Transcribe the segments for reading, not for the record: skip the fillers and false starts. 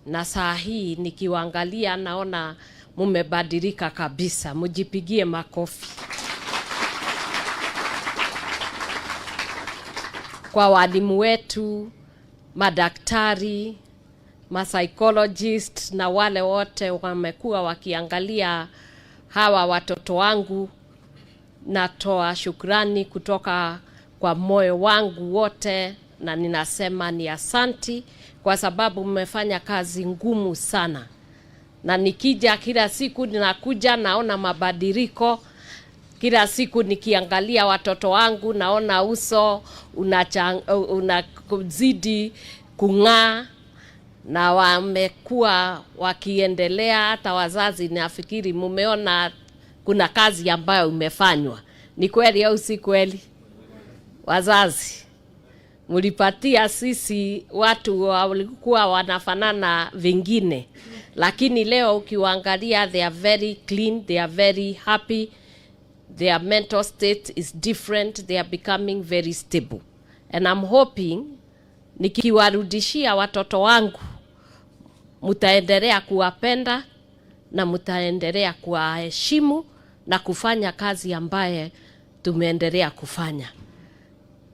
Na saa hii nikiwaangalia naona mumebadilika kabisa. Mujipigie makofi. Kwa walimu wetu, madaktari, psychologist na wale wote wamekuwa wakiangalia hawa watoto wangu, natoa shukrani kutoka kwa moyo wangu wote, na ninasema ni asanti kwa sababu mmefanya kazi ngumu sana. Na nikija kila siku ninakuja naona mabadiliko. Kila siku nikiangalia watoto wangu naona uso unazidi kung'aa, na wamekuwa wakiendelea. Hata wazazi nafikiri mumeona kuna kazi ambayo umefanywa. Ni kweli au si kweli? Wazazi, mulipatia sisi watu walikuwa wanafanana vingine, lakini leo ukiwaangalia they are very clean, they are very happy, their mental state is different, they are becoming very stable. And I'm hoping nikiwarudishia watoto wangu mutaendelea kuwapenda na mutaendelea kuwaheshimu na kufanya kazi ambaye tumeendelea kufanya.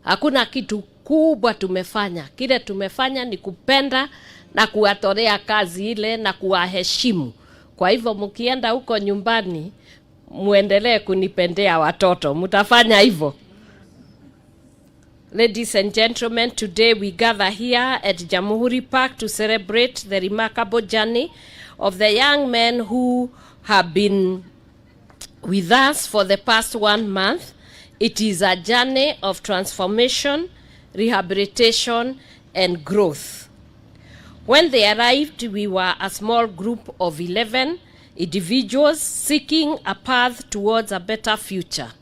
Hakuna kitu kubwa tumefanya. Kile tumefanya ni kupenda na kuwatolea kazi ile na kuwaheshimu. Kwa hivyo mkienda huko nyumbani muendelee kunipendea watoto. Mutafanya hivyo? Ladies and gentlemen, today we gather here at Jamhuri Park to celebrate the remarkable journey of the young men who have been with us for the past 1 month. It is a journey of transformation, rehabilitation, and growth. When they arrived, we were a small group of 11 individuals seeking a path towards a better future.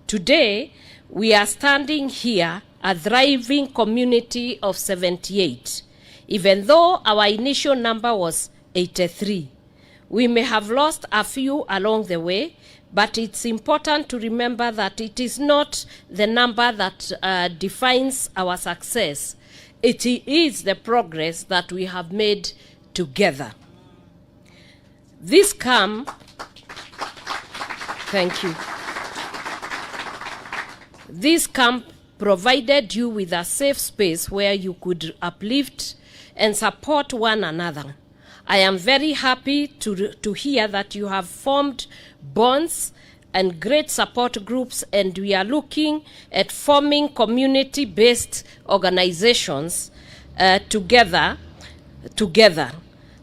Today, we are standing here, a thriving community of 78. Even though our initial number was 83, we may have lost a few along the way, but it's important to remember that it is not the number that defines our success. It is the progress that we have made together. This camp, thank you. This camp provided you with a safe space where you could uplift and support one another. I am very happy to hear that you have formed bonds and great support groups, and we are looking at forming community-based organizations together.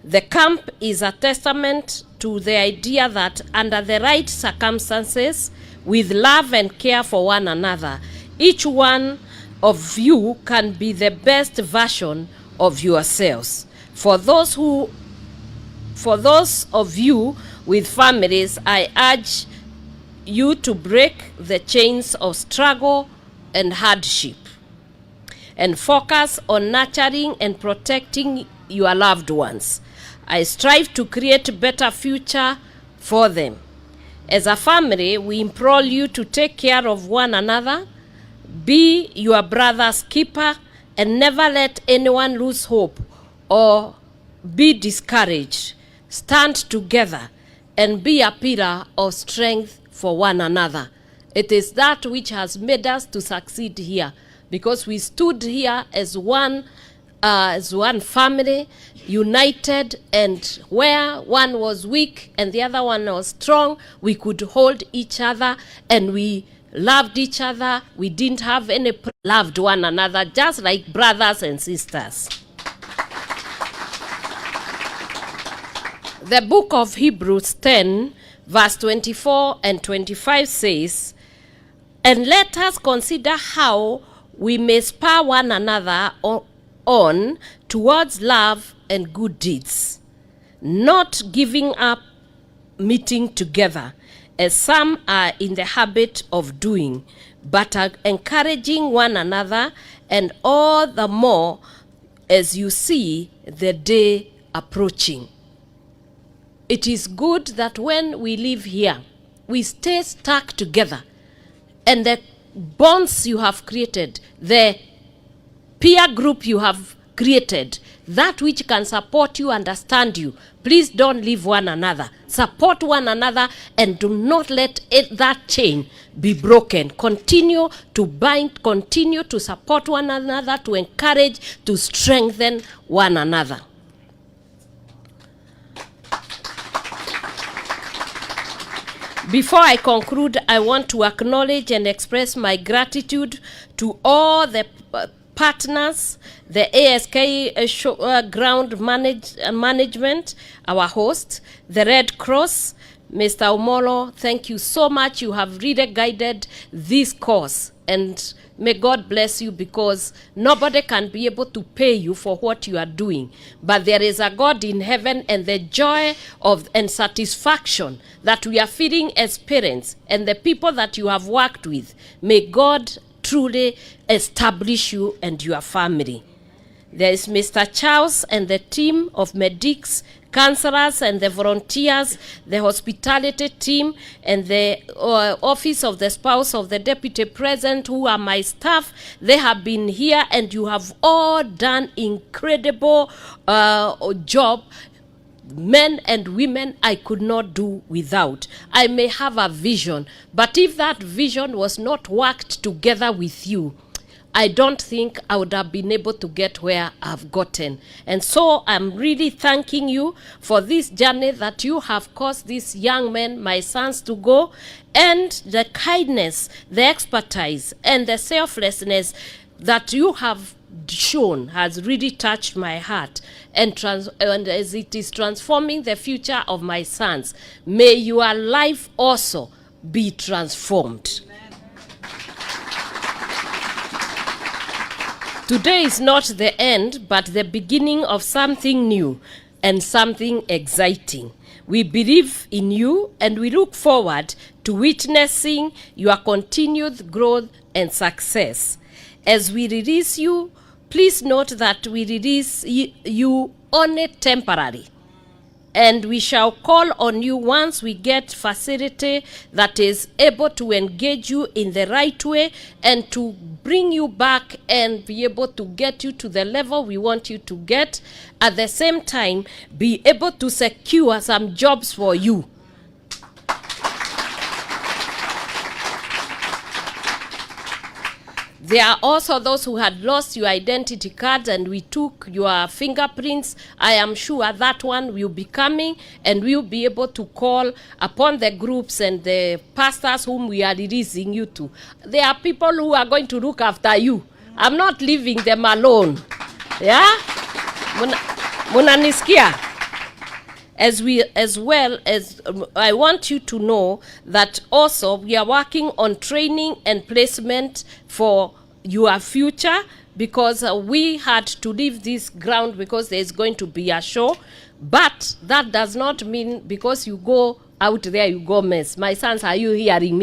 The camp is a testament to the idea that under the right circumstances, with love and care for one another, each one of you can be the best version of yourselves. For those of you with families, I urge you to break the chains of struggle and hardship and focus on nurturing and protecting your loved ones. I strive to create a better future for them. As a family, we implore you to take care of one another, be your brother's keeper, and never let anyone lose hope or be discouraged. Stand together and be a pillar of strength for one another. It is that which has made us to succeed here, because we stood here as one family, united, and where one was weak and the other one was strong, we could hold each other, and we loved each other. We didn't have any loved one another, just like brothers and sisters. The book of Hebrews 10, verse 24 and 25 says, "And let us consider how we may spur one another on towards love and good deeds, not giving up meeting together, as some are in the habit of doing, but are encouraging one another, and all the more as you see the day approaching." It is good that when we live here, we stay stuck together, and the bonds you have created, the peer group you have created, that which can support you, understand you. Please don't leave one another. Support one another and do not let that chain be broken. Continue to bind, continue to support one another, to encourage, to strengthen one another. Before I conclude, I want to acknowledge and express my gratitude to all the partners, the ASK ground management, our host, the Red Cross. Mr. Omolo, thank you so much. You have really guided this course, and may God bless you, because nobody can be able to pay you for what you are doing. But there is a God in heaven, and the joy of and satisfaction that we are feeling as parents and the people that you have worked with, may God truly establish you and your family. There is Mr. Charles and the team of medics, counselors and the volunteers, the hospitality team, and the office of the spouse of the deputy president, who are my staff. They have been here, and you have all done incredible job. Men and women I could not do without. I may have a vision, but if that vision was not worked together with you, I don't think I would have been able to get where I've gotten. And so I'm really thanking you for this journey that you have caused these young men, my sons, to go, and the kindness, the expertise, and the selflessness that you have shown has really touched my heart, and as it is transforming the future of my sons, may your life also be transformed. Today is not the end, but the beginning of something new and something exciting. We believe in you, and we look forward to witnessing your continued growth and success. As we release you, please note that we release you only temporarily, and we shall call on you once we get facility that is able to engage you in the right way and to bring you back and be able to get you to the level we want you to get. At the same time, be able to secure some jobs for you. There are also those who had lost your identity cards, and we took your fingerprints. I am sure that one will be coming, and we'll be able to call upon the groups and the pastors whom we are releasing you to. There are people who are going to look after you. I'm not leaving them alone. Yeah? Munanisikia? As well as I want you to know that also we are working on training and placement for your future, because we had to leave this ground because there is going to be a show. But that does not mean because you go out there you go mess. My sons, are you hearing me?